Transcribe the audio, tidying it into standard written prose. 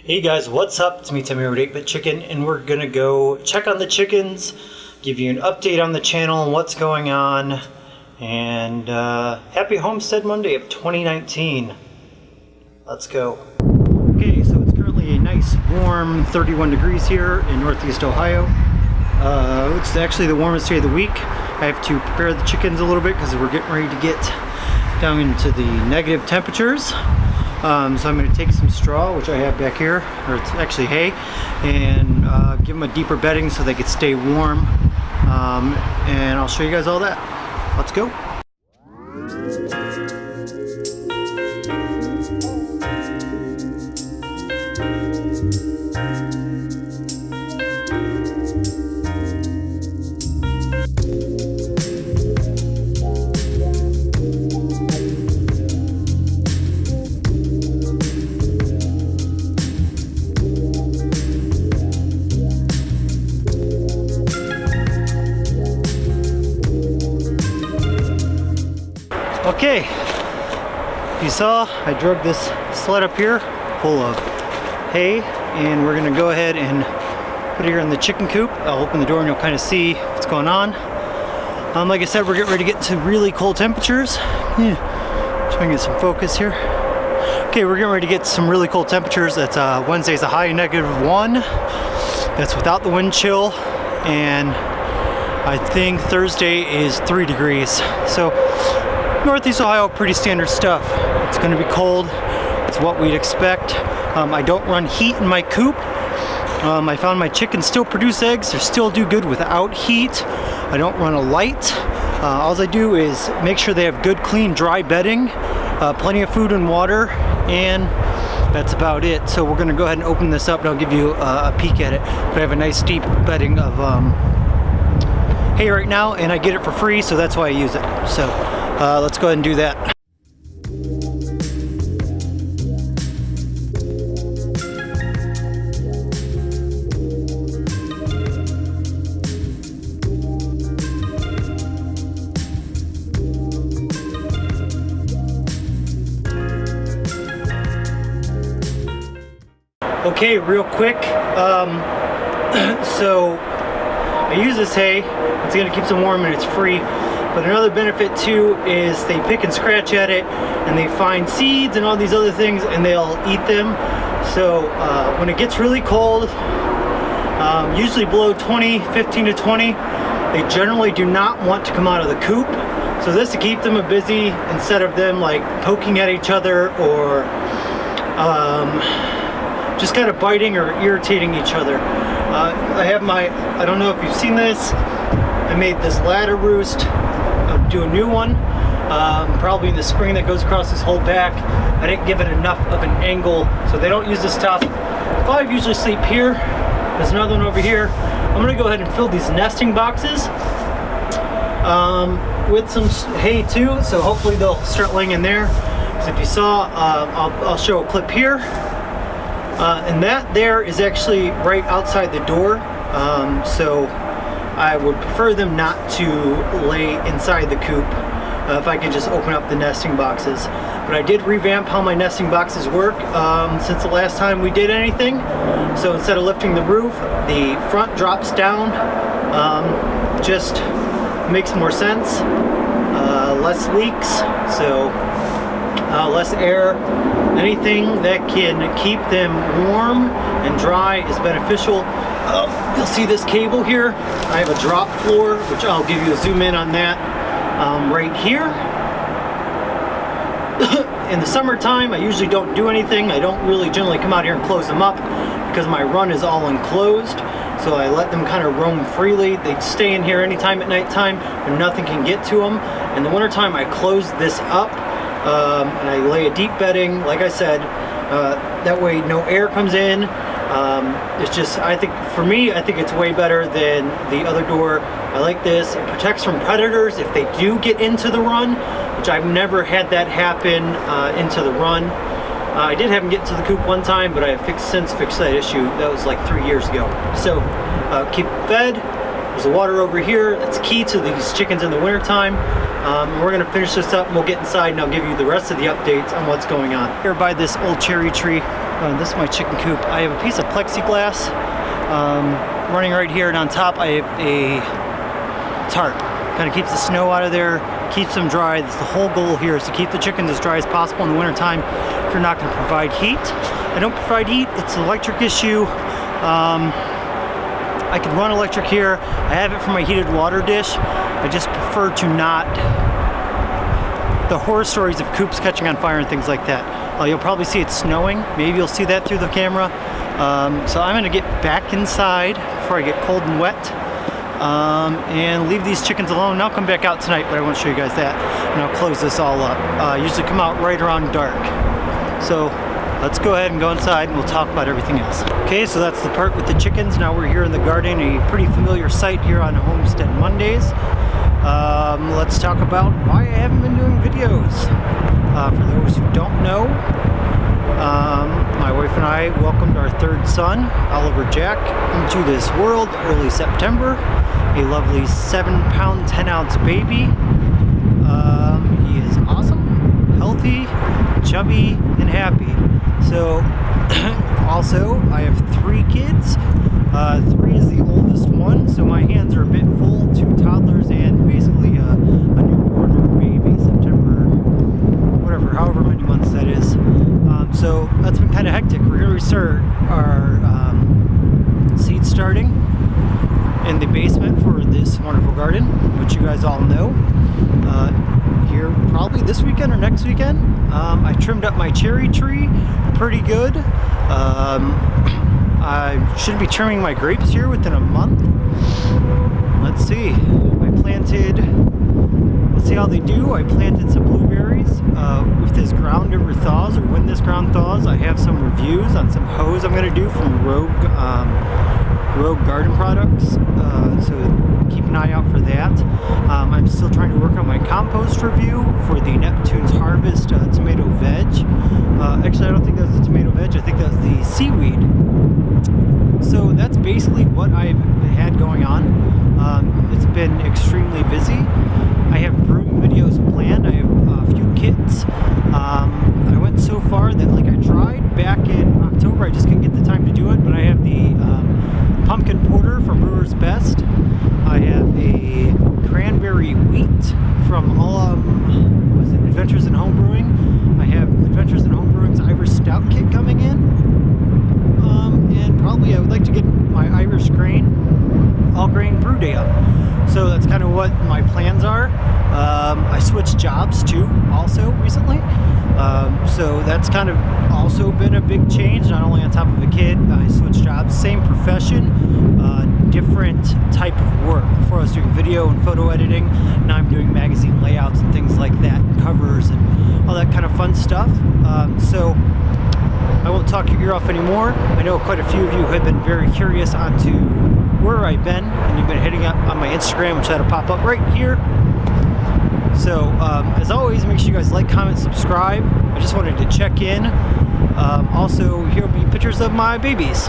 Hey guys, what's up? It's me, Timmy with 8-Bit Chicken, and we're gonna go check on the chickens, give you an update on the channel and what's going on, and happy Homestead Monday of 2019. Let's go. Okay, so it's currently a nice warm 31 degrees here in Northeast Ohio. It's actually the warmest day of the week. I have to prepare the chickens a little bit because we're getting ready to get down into the negative temperatures. So I'm going to take some straw, which I have back here, or it's actually hay, and give them a deeper bedding so they can stay warm. And I'll show you guys all that. Let's go. Okay, if you saw, I drug this sled up here full of hay, and we're gonna go ahead and put it here in the chicken coop. I'll open the door and you'll kind of see what's going on. Like I said, we're getting ready to get to really cold temperatures. Try and get some focus here. Okay, we're getting ready to get some really cold temperatures. That's Wednesday's a high -1. That's without the wind chill, and I think Thursday is 3 degrees. So Northeast Ohio, pretty standard stuff. It's going to be cold. It's what we'd expect. I don't run heat in my coop. I found my chickens still produce eggs. They still do good without heat. I don't run a light. All I do is make sure they have good, clean, dry bedding, plenty of food and water, and that's about it. So we're going to go ahead and open this up, and I'll give you a peek at it. But I have a nice deep bedding of hay right now, and I get it for free, so that's why I use it. So let's go ahead and do that. Okay, real quick, so I use this hay. It's gonna keep them warm and it's free. But another benefit too is they pick and scratch at it, and they find seeds and all these other things, and they'll eat them. So when it gets really cold, usually below 15 to 20, they generally do not want to come out of the coop. So this to keep them busy instead of them like poking at each other or just kind of biting or irritating each other. I have I don't know if you've seen this, I made this ladder roost. I'll do a new one, probably in the spring, that goes across this whole back. I didn't give it enough of an angle, so they don't use this stuff. 5 usually sleep here. There's another one over here. I'm gonna go ahead and fill these nesting boxes with some hay too, so hopefully they'll start laying in there. So if you saw, I'll show a clip here. And that there is actually right outside the door, so I would prefer them not to lay inside the coop if I could just open up the nesting boxes. But I did revamp how my nesting boxes work since the last time we did anything. So instead of lifting the roof, the front drops down. Just makes more sense. Less leaks, so less air. Anything that can keep them warm and dry is beneficial. You'll see this cable here. I have a drop floor, which I'll give you a zoom in on that right here. In the summertime, I usually don't do anything. I don't really generally come out here and close them up because my run is all enclosed. So I let them kind of roam freely. They stay in here anytime at nighttime, and nothing can get to them. In the wintertime, I close this up. And I lay a deep bedding, like I said, that way no air comes in. It's just, I think, for me, I think it's way better than the other door. I like this. It protects from predators if they do get into the run, which I've never had that happen into the run. I did have them get into the coop one time, but I have since fixed that issue. That was like 3 years ago. So keep fed. There's the water over here. That's key to these chickens in the wintertime. We're going to finish this up and we'll get inside and I'll give you the rest of the updates on what's going on. Here by this old cherry tree, This is my chicken coop. I have a piece of plexiglass running right here, and on top I have a tarp. Kind of keeps the snow out of there, keeps them dry. That's the whole goal here, is to keep the chickens as dry as possible in the wintertime if you're not going to provide heat. I don't provide heat, it's an electric issue. I could run electric here. I have it for my heated water dish. I just prefer to not. The horror stories of coops catching on fire and things like that. You'll probably see it snowing. Maybe you'll see that through the camera. So I'm gonna get back inside before I get cold and wet and leave these chickens alone. I'll come back out tonight, but I won't show you guys that. And I'll close this all up. I usually come out right around dark. So let's go ahead and go inside and we'll talk about everything else. Okay, so that's the part with the chickens. Now we're here in the garden, a pretty familiar sight here on Homestead Mondays. Let's talk about why I haven't been doing videos. For those who don't know, my wife and I welcomed our third son, Oliver Jack, into this world early September. A lovely 7-pound, 10-ounce baby. He is awesome, healthy, chubby, and happy. So, also, I have 3 kids. 3 is the oldest one, so my hands are a bit full. 2 toddlers and basically a newborn or baby, September, whatever, however many months that is. So that's been kind of hectic. We're going to start our seed starting in the basement for this wonderful garden, which you guys all know. Here probably this weekend or next weekend. I trimmed up my cherry tree pretty good. I should be trimming my grapes here within a month. Let's see. Let's see how they do. I planted some blueberries. If this ground ever thaws, or when this ground thaws, I have some reviews on some hoes I'm going to do from Rogue Garden Products. So keep an eye out for that. I'm still trying to work on my compost review for the Neptune's Harvest tomato veg. Actually, I don't think that was the tomato veg. I think that was the seaweed. So that's basically what I've had going on. It's been extremely busy. I have brewing videos planned. I have a few kits. I went so far that I tried back in October. I just couldn't get the time to do it, but I have the pumpkin porter from Brewer's Best. I have a cranberry wheat from Adventures in Home Brewing. I have Adventures in Home Brewing's Irish Stout kit coming in. And probably I would like to get my Irish grain, all grain brew day up. So that's kind of what my plans are. I switched jobs too, also recently. So that's kind of also been a big change, not only on top of a kid. I switched jobs, same profession, different type of work. Before I was doing video and photo editing, now I'm doing magazine layouts and things like that, and covers and all that kind of fun stuff. So I won't talk your ear off anymore. I know quite a few of you have been very curious onto where I've been, and you've been hitting up on my Instagram, which that'll pop up right here. So, as always, make sure you guys like, comment, subscribe. I just wanted to check in. Also, here will be pictures of my babies.